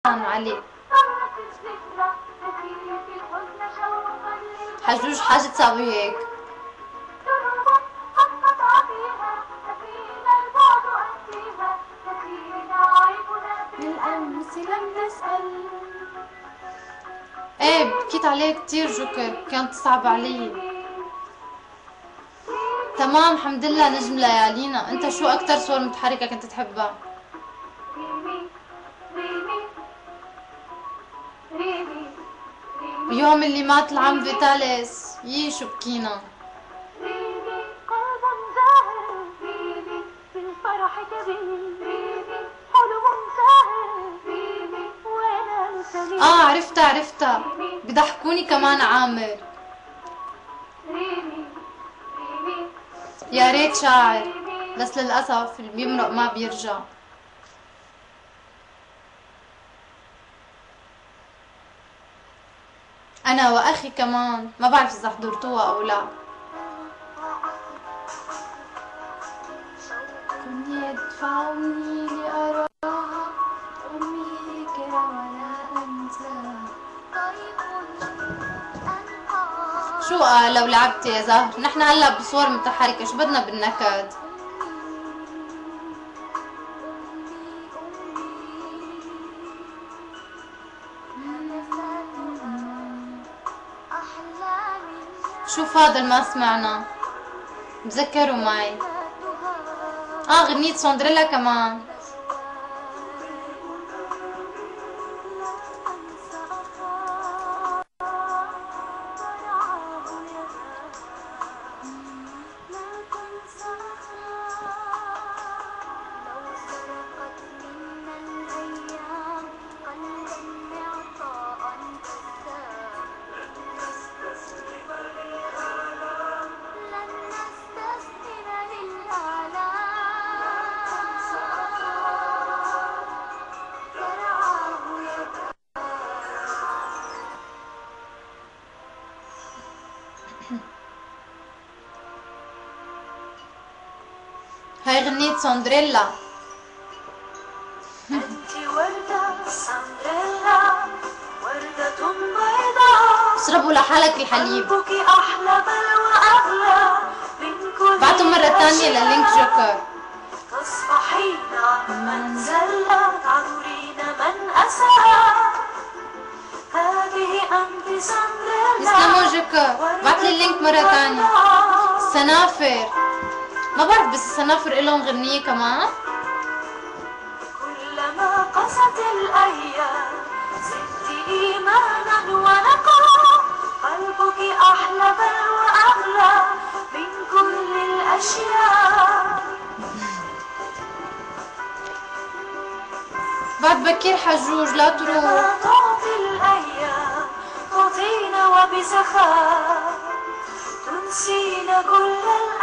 علي حجوج حاجة تساوي هيك. بالأمس لم نسأل. ايه بكيت عليه كتير جوكر، كانت صعبة علي. تمام الحمد لله نجم ليالينا. انت شو اكتر صور متحركة كنت تحبها؟ يوم اللي مات العم فيتاليس، يي شو بكينا. عرفتها بضحكوني كمان عامر. يا ريت شاعر، بس للأسف اللي بيمرق ما بيرجع. أنا وأخي كمان، ما بعرف إذا حضرتوها أو لا. كن يدفعني لأراها أمي هيك ولا أنسى. شو لو لعبت يا زهر؟ نحن هلا بصور متحركة، شو بدنا بالنكد؟ شو فاضل ما سمعنا؟ تذكروا معي. غنية سندريلا كمان. هاي غنية سندريلا. أنت وردة سندريلا، وردة بيضاء. اشربوا لحالك الحليب. قلبك أحلى بل وأغلى من كل. بعتوا مرة تانية للينك جوكر. تصبحين من زلت، تعذرين من أساء. هذه أنت سندريلا. يسلموا جوكر، بعتلي اللينك مرة تانية. السنافر، ما بعرف بس السنافر إلهم غنية كمان. كلما قست الأيام زدت إيمانا ونقا. قلبك أحلى بل وأغلى من كل الأشياء. بعد بكير حجوج لا تروح. تعطي الأيام تعطينا وبسخاء، تنسينا كل